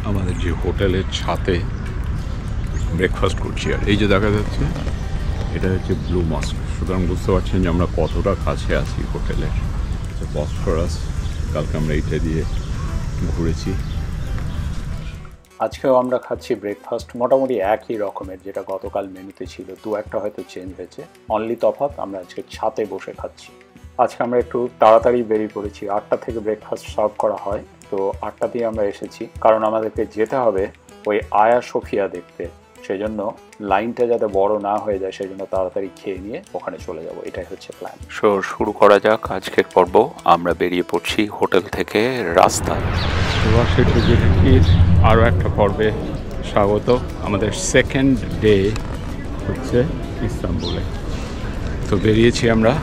আমাদের যে হোটেলের ছাদে ব্রেকফাস্ট করছি। আর এই যে দেখা যাচ্ছে এটা হচ্ছে ব্লু মস্ক, সুতরাং বুঝতে পারছেন যে আমরা কতটা কাছে আছি হোটেলের। বসফরাস, কালকে আমরা এইটা দিয়ে ঘুরেছি। আজকেও আমরা খাচ্ছি ব্রেকফাস্ট মোটামুটি একই রকমের, যেটা গতকাল মেনুতে ছিল। দু একটা হয়তো চেঞ্জ হয়েছে, অনলি তফাৎ আমরা আজকে ছাদে বসে খাচ্ছি। আজকে আমরা একটু তাড়াতাড়ি বেরিয়ে পড়েছি, 8টা থেকে ব্রেকফাস্ট সার্ভ করা হয়, তো 8টা দিয়ে আমরা এসেছি, কারণ আমাদেরকে যেতে হবে ওই আয়া সোফিয়া দেখতে। সেই জন্য লাইনটা যাতে বড় না হয়ে যায়, সেই জন্য তাড়াতাড়ি খেয়ে নিয়ে ওখানে চলে যাব, এটাই হচ্ছে প্ল্যান। শুরু করা যাক আজকের পর্ব। আমরা বেরিয়ে পড়ছি হোটেল থেকে রাস্তায়। প্রবাসী টিকির আরও একটা পর্বে স্বাগত। আমাদের সেকেন্ড ডে হচ্ছে ইস্তাম্বুলে। তো বেরিয়েছি আমরা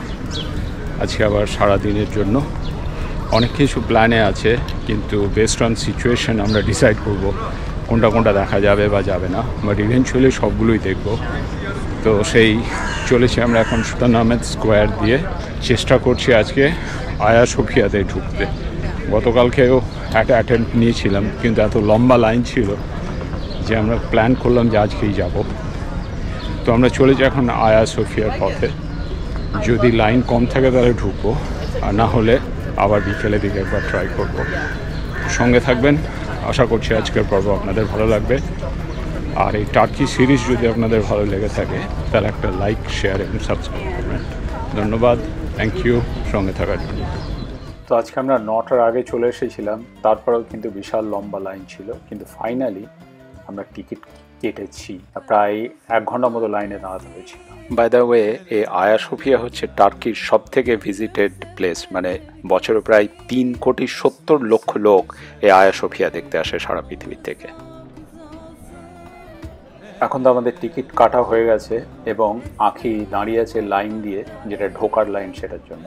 আজকে আবার সারাদিনের জন্য। অনেক কিছু প্ল্যানে আছে, কিন্তু বেসড অন সিচুয়েশন আমরা ডিসাইড করব কোনটা কোনটা দেখা যাবে বা যাবে না, বাট ইভেনচুয়ালি সবগুলোই দেখব। তো সেই চলেছি আমরা এখন সুলতান আহমেদ স্কোয়ার দিয়ে। চেষ্টা করছি আজকে আয়া সোফিয়াতে ঢুকতে। গতকালকেও একটা অ্যাটেম্প্ট নিয়েছিলাম, কিন্তু এত লম্বা লাইন ছিল যে আমরা প্ল্যান করলাম যে আজকেই যাব। তো আমরা চলেছি এখন আয়া সোফিয়ার পথে। যদি লাইন কম থাকে তাহলে ঢুকবো, আর না হলে আবার বিকেলের দিকে একবার ট্রাই করবো। সঙ্গে থাকবেন, আশা করছি আজকের পর্ব আপনাদের ভালো লাগবে। আর এই টার্কি সিরিজ যদি আপনাদের ভালো লেগে থাকে তাহলে একটা লাইক, শেয়ার এবং সাবস্ক্রাইব করবেন। ধন্যবাদ, থ্যাংক ইউ সঙ্গে থাকার জন্য। তো আজকে আমরা 9টার আগে চলে এসেছিলাম, তারপরেও কিন্তু বিশাল লম্বা লাইন ছিল, কিন্তু ফাইনালি আমরা টিকিট কেটেছি। প্রায় 1 ঘন্টার মতো লাইনে দাঁড়াতে হয়েছিল। বাই দ্য ওয়ে, এই আয়া সোফিয়া হচ্ছে টার্কির সব থেকে ভিজিটেড প্লেস। মানে বছরে প্রায় 3,70,00,000 লোক এই আয়া সোফিয়া দেখতে আসে সারা পৃথিবী থেকে। এখন তো আমাদের টিকিট কাটা হয়ে গেছে এবং আঁখি দাঁড়িয়ে আছে লাইন দিয়ে, যেটা ঢোকার লাইন, সেটার জন্য।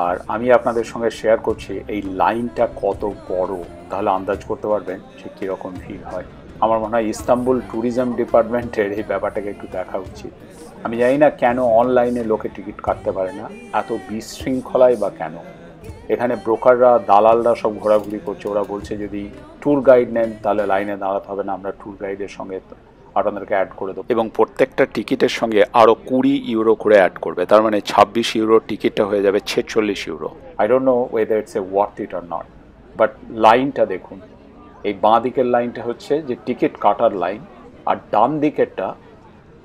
আর আমি আপনাদের সঙ্গে শেয়ার করছি এই লাইনটা কত বড়, তাহলে আন্দাজ করতে পারবেন যে কীরকম ভিড় হয়। আমার মনে হয় ইস্তাম্বুল ট্যুরিজম ডিপার্টমেন্টের এই ব্যাপারটাকে একটু দেখা উচিত। আমি জানি না কেন অনলাইনে লোকে টিকিট কাটতে পারে না, এত বিশৃঙ্খলায় বা কেন। এখানে ব্রোকাররা, দালালরা সব ঘোরাঘুরি করছে। ওরা বলছে যদি ট্যুর গাইড নেন তাহলে লাইনে দাঁড়াতে হবে না, আমরা ট্যুর গাইডের সঙ্গে আপনাদেরকে অ্যাড করে দেবো, এবং প্রত্যেকটা টিকিটের সঙ্গে আরও 20 ইউরো করে অ্যাড করবে। তার মানে 26 ইউরোর টিকিটটা হয়ে যাবে 46 euro. I don't know whether it's a worth it or not, but লাইনটা দেখুন। এই বাঁ দিকের লাইনটা হচ্ছে যে টিকিট কাটার লাইন, আর ডান দিকেরটা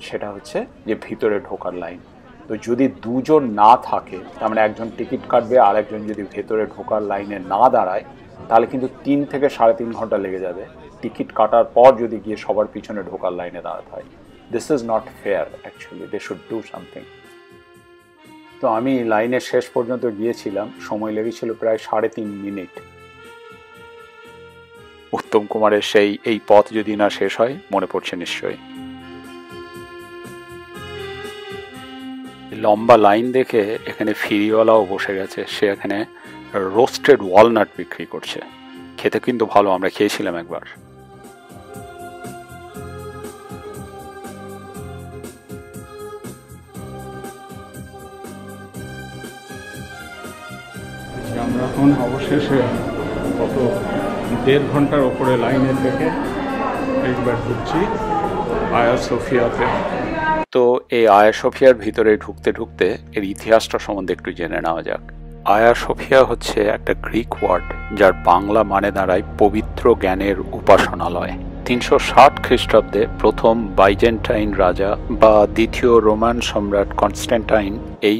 সেটা হচ্ছে যে ভিতরে ঢোকার লাইন। তো যদি দুজন না থাকে, তার মানে একজন টিকিট কাটবে আর একজন যদি ভেতরে ঢোকার লাইনে না দাঁড়ায়, তাহলে কিন্তু 3 থেকে 3.5 ঘন্টা লেগে যাবে টিকিট কাটার পর যদি গিয়ে সবার পিছনে ঢোকার লাইনে দাঁড়াতে হয়। This is not fair actually, they should do something. তো আমি লাইনের শেষ পর্যন্ত গিয়েছিলাম, সময় লেগেছিল প্রায় 3.5 মিনিট। উত্তম কুমারের সেই এই পথ যদি না শেষ হয় মনে পড়ছে নিশ্চয়ই। লম্বা লাইন দেখে এখানে ফেরিওয়ালাও বসে গেছে। সে এখানে রোস্টেড ওয়ালনাট বিক্রি করছে। খেতে কিন্তু ভালো, আমরা খেয়েছিলাম একবার। আমরা এখন অবশেষে কত 1.5 ঘন্টার ওপরে লাইনের থেকে একবার ঢুকছি আয়া সোফিয়াতে। তো এই আয়া সোফিয়ার ভিতরে ঢুকতে ঢুকতে এর ইতিহাসটা সম্বন্ধে একটু জেনে নেওয়া যাক। আয়া সোফিয়া হচ্ছে একটা গ্রিক ওয়ার্ড, যার বাংলা মানে দাঁড়ায় পবিত্র জ্ঞানের উপাসনালয়। 360 খ্রিস্টাব্দে প্রথম বাইজেন্টাইন রাজা বা দ্বিতীয় রোমান সম্রাট কনস্ট্যান্টাইন এই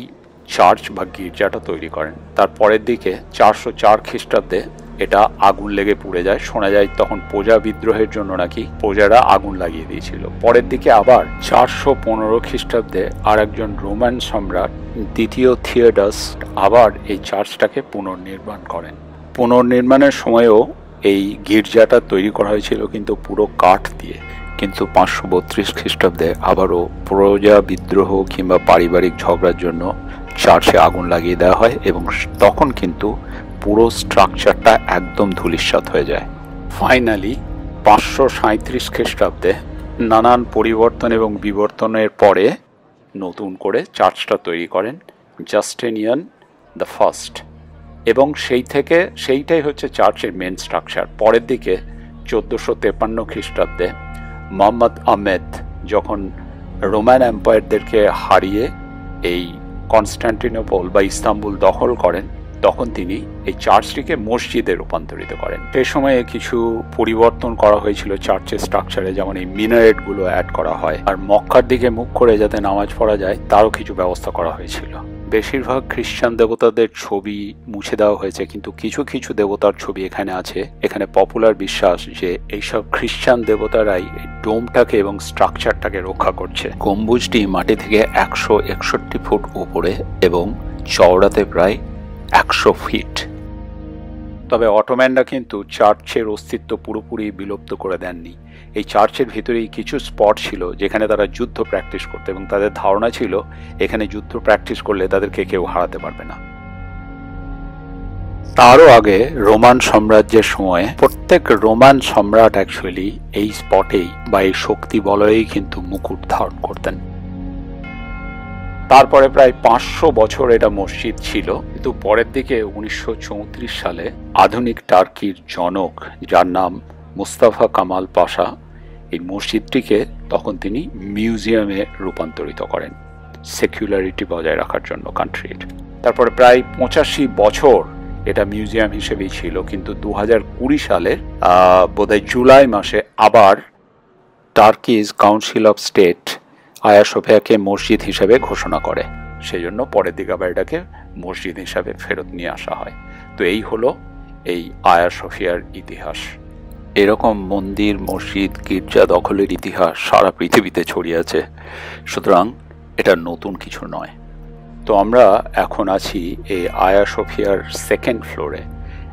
চার্চ বা গির্জাটা তৈরি করেন। তার পরের দিকে 404 খ্রিস্টাব্দে এটা আগুন লেগে পুড়ে যায়। শোনা যায় তখন প্রজা বিদ্রোহের জন্য নাকি প্রজারা আগুন লাগিয়ে দিয়েছিল। পরের দিকে আবার 415 খ্রিস্টাব্দে আর একজন রোমান সম্রাট দ্বিতীয় থিওডাস আবার এই চার্চটাকে পুনর্নির্মাণ করেন। পুনর্নির্মাণের সময়ও এই গির্জাটা তৈরি করা হয়েছিল কিন্তু পুরো কাঠ দিয়ে। কিন্তু 532 খ্রিস্টাব্দে আবারও প্রজা বিদ্রোহ কিংবা পারিবারিক ঝগড়ার জন্য চার্চে আগুন লাগিয়ে দেওয়া হয় এবং তখন কিন্তু পুরো স্ট্রাকচারটা একদম ধূলিসাৎ হয়ে যায়। ফাইনালি 537 খ্রিস্টাব্দে নানান পরিবর্তন এবং বিবর্তনের পরে নতুন করে চার্চটা তৈরি করেন জাস্টিনিয়ান দ্য ফার্স্ট, এবং সেইটাই হচ্ছে চার্চের মেন স্ট্রাকচার। পরের দিকে 1453 খ্রিস্টাব্দে মোহাম্মদ আহমেদ যখন রোমান এম্পায়ারদেরকে হারিয়ে এই কনস্টান্টিনোপল বা ইস্তাম্বুল দখল করেন, তখন তিনি এই চার্চটিকে মসজিদে রূপান্তরিত করেন। সেই সময়ে কিছু পরিবর্তন করা হয়েছিল চার্চের স্ট্রাকচারে, যেমন এই মিনারেটগুলো অ্যাড করা হয়, আর মক্কার দিকে মুখ করে যাতে নামাজ পড়া যায় তারও কিছু ব্যবস্থা করা হয়েছিল। বেশিরভাগ খ্রিস্টান দেবতাদের ছবি মুছে দেওয়া হয়েছে, কিন্তু কিছু কিছু দেবতার ছবি এখানে আছে। এখানে পপুলার বিশ্বাস যে এইসব খ্রিস্টান দেবতারাই এই ডোমটাকে এবং স্ট্রাকচারটাকে রক্ষা করছে। গম্বুজটি মাটি থেকে 161 ফুট উপরে এবং চওড়াতে প্রায় 100 ফিট। তবে অটোম্যানরা কিন্তু চার্চের অস্তিত্ব পুরোপুরি বিলুপ্ত করে দেননি। এই চার্চের ভিতরেই কিছু স্পট ছিল যেখানে তারা যুদ্ধ প্র্যাকটিস করতে, এবং তাদের ধারণা ছিল এখানে যুদ্ধ প্র্যাকটিস করলে তাদেরকে কেউ হারাতে পারবে না। তারও আগে রোমান সাম্রাজ্যের সময় প্রত্যেক রোমান সম্রাট অ্যাকচুয়ালি এই স্পটেই বা এই শক্তি বলয়েই কিন্তু মুকুট ধারণ করতেন। তারপরে প্রায় 500 বছর এটা মসজিদ ছিল, কিন্তু পরের দিকে 1934 সালে আধুনিক টার্কির জনক, যার নাম মুস্তাফা কামাল পাশা, এই মসজিদটিকে তখন তিনি মিউজিয়ামে রূপান্তরিত করেন সেকুলারিটি বজায় রাখার জন্য কান্ট্রির। তারপরে প্রায় 85 বছর এটা মিউজিয়াম হিসেবেই ছিল, কিন্তু 2020 সালের বোধহয় জুলাই মাসে আবার টার্কিজ কাউন্সিল অফ স্টেট আয়া সোফিয়াকে মসজিদ হিসাবে ঘোষণা করে। সেই জন্য পরের দিকে আবার এটাকে মসজিদ হিসাবে ফেরত নিয়ে আসা হয়। তো এই হলো এই আয়া সোফিয়ার ইতিহাস। এরকম মন্দির, মসজিদ, গির্জা দখলের ইতিহাস সারা পৃথিবীতে ছড়িয়ে আছে, সুতরাং এটা নতুন কিছু নয়। তো আমরা এখন আছি এই আয়া সোফিয়ার সেকেন্ড ফ্লোরে।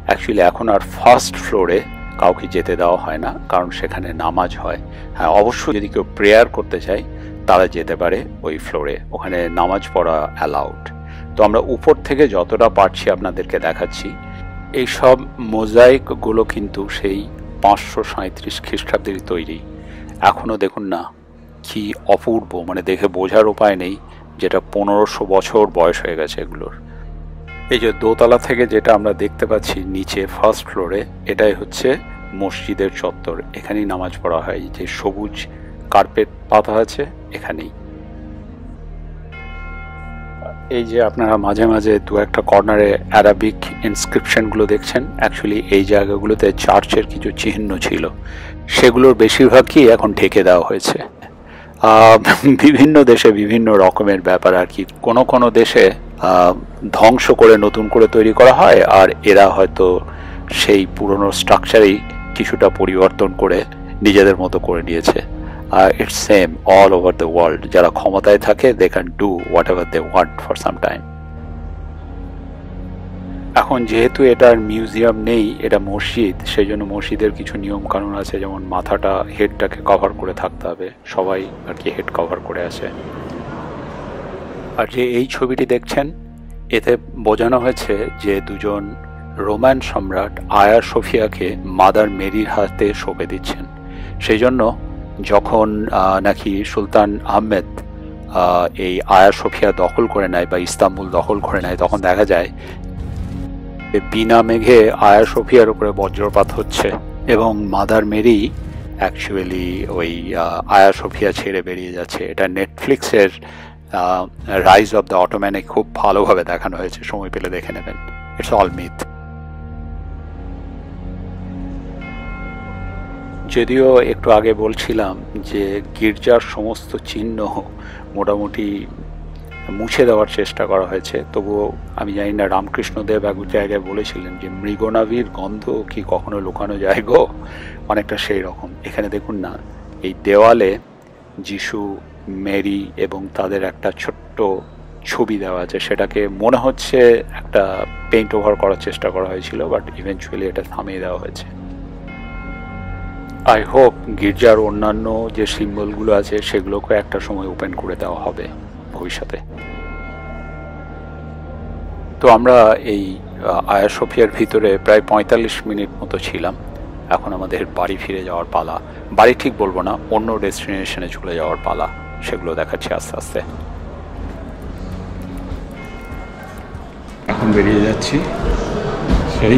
অ্যাকচুয়ালি এখন আর ফার্স্ট ফ্লোরে কাউকে যেতে দেওয়া হয় না, কারণ সেখানে নামাজ হয়। হ্যাঁ, অবশ্যই যদি কেউ প্রেয়ার করতে চায় তারা যেতে পারে ওই ফ্লোরে, ওখানে নামাজ পড়া অ্যালাউড। তো আমরা উপর থেকে যতটা পারছি আপনাদেরকে দেখাচ্ছি। এই সব মোজাইকগুলো কিন্তু সেই 537 খ্রিস্টাব্দেরই তৈরি। এখনও দেখুন না কি অপূর্ব, মানে দেখে বোঝার উপায় নেই যেটা 1500 বছর বয়স হয়ে গেছে এগুলোর। এই যে দোতলা থেকে যেটা আমরা দেখতে পাচ্ছি নিচে ফার্স্ট ফ্লোরে, এটাই হচ্ছে মসজিদের চত্বর। এখানেই নামাজ পড়া হয়। যে সবুজ কার্পেট পাতা আছে এখানেই। এই যে আপনারা মাঝে মাঝে দু একটা কর্নারে অ্যারাবিক ইনস্ক্রিপশনগুলো দেখছেন, অ্যাকচুয়ালি এই জায়গাগুলোতে চার্চের কিছু চিহ্ন ছিল, সেগুলোর বেশিরভাগই এখন ঢেকে দেওয়া হয়েছে। বিভিন্ন দেশে বিভিন্ন রকমের ব্যাপার আর কি। কোনো কোনো দেশে ধ্বংস করে নতুন করে তৈরি করা হয়, আর এরা হয়তো সেই পুরনো স্ট্রাকচারেই কিছুটা পরিবর্তন করে নিজেদের মতো করে নিয়েছে। It's same all over the world. যারা ক্ষমতায় থাকে they can do whatever they want for some time. এখন যেহেতু এটার মিউজিয়াম নেই, এটা মসজিদ, সেই জন্য মসজিদের কিছু নিয়ম কানুন আছে, যেমন মাথাটা, হেডটাকে কভার করে থাকতে হবে, সবাই আর কি হেড কভার করে আছে। আর যে এই ছবিটি দেখছেন, এতে বোঝানো হয়েছে যে দুজন রোমান সম্রাট আয়া সোফিয়াকে মাদার মেরির হাতে সঁপে দিচ্ছেন। সেই জন্য যখন নাকি সুলতান আহমেদ এই আয়া সোফিয়া দখল করে নেয় বা ইস্তাম্বুল দখল করে নেয়, তখন দেখা যায় বিনা মেঘে আয়া সোফিয়ার উপরে বজ্রপাত হচ্ছে এবং মাদার মেরি অ্যাকচুয়ালি ওই আয়া সোফিয়া ছেড়ে বেরিয়ে যাচ্ছে। এটা নেটফ্লিক্সের রাইজ অফ দ্য অটোম্যানে খুব ভালোভাবে দেখানো হয়েছে, সময় পেলে দেখে নেবেন। It's all myth. যদিও একটু আগে বলছিলাম যে গির্জার সমস্ত চিহ্ন মোটামুটি মুছে দেওয়ার চেষ্টা করা হয়েছে, তবুও আমি জানি না, রামকৃষ্ণদেব এক জায়গায় বলেছিলেন যে মৃগনাভির গন্ধ কি কখনো লুকানো যায় গো, অনেকটা সেই রকম। এখানে দেখুন না, এই দেওয়ালে যিশু, মেরি এবং তাদের একটা ছোট্ট ছবি দেওয়া আছে, সেটাকে মনে হচ্ছে একটা পেইন্ট ওভার করার চেষ্টা করা হয়েছিল, বাট ইভেনচুয়ালি এটা থামিয়ে দেওয়া হয়েছে। আই হোপ গির্জার অন্যান্য যে সিম্বলগুলো আছে সেগুলোকে একটা সময় ওপেন করে দেওয়া হবে ভবিষ্যতে। তো আমরা এই আয়া সোফিয়ার ভিতরে প্রায় 45 মিনিট মতো ছিলাম। এখন আমাদের বাড়ি ফিরে যাওয়ার পালা। বাড়ি ঠিক বলবো না, অন্য ডেস্টিনেশনে চলে যাওয়ার পালা। সেগুলো দেখাচ্ছি আস্তে আস্তে। এখন বেরিয়ে যাচ্ছি সেই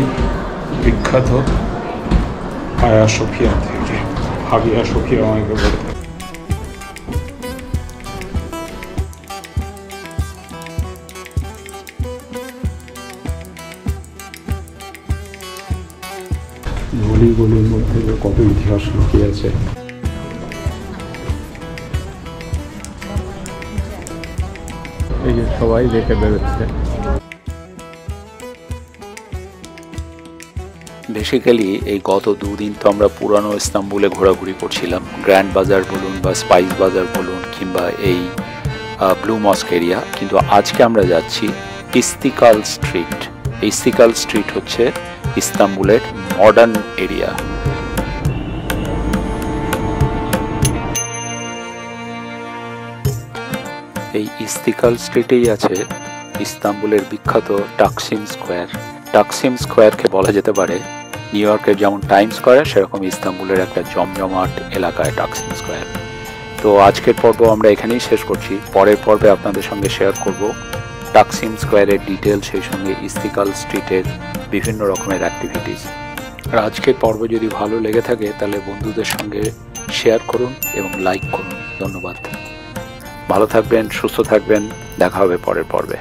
বিখ্যাত আয়া সোফিয়া থেকে। হাগিয়া সোফিয়া আমাকে বলে। গলির মধ্যে কত ইতিহাস লুকিয়ে আছে। এই যে সবাই দেখে বেরোচ্ছে। বেসিক্যালি এই গত দুদিন তো আমরা পুরানো ইস্তাম্বুলে ঘোরাঘুরি করছিলাম, গ্র্যান্ড বাজার বলুন বা স্পাইস বাজার বলুন কিংবা এই ব্লু মস্ক এরিয়া, কিন্তু আজকে আমরা যাচ্ছি ইস্তিকাল স্ট্রিট। ইস্তিকাল স্ট্রিট হচ্ছে ইস্তাম্বুলের মডার্ন এরিয়া। এই ইস্তিকাল স্ট্রিটেই আছে ইস্তাম্বুলের বিখ্যাত টাকসিম স্কোয়ার। টাকসিম স্কোয়ারকে বলা যেতে পারে নিউ ইয়র্কের যেমন টাইম স্কোয়ার, সেরকম ইস্তাম্বুলের একটা জমজমাট এলাকায় টাকসিম স্কোয়ার। তো আজকের পর্ব আমরা এখানেই শেষ করছি। পরের পর্বে আপনাদের সঙ্গে শেয়ার করব টাকসিম স্কোয়ারের ডিটেল, সেই সঙ্গে ইস্তিকাল স্ট্রিটের বিভিন্ন রকমের অ্যাক্টিভিটিস। আর আজকের পর্ব যদি ভালো লেগে থাকে তাহলে বন্ধুদের সঙ্গে শেয়ার করুন এবং লাইক করুন। ধন্যবাদ। ভালো থাকবেন, সুস্থ থাকবেন, দেখা হবে পরের পর্বে।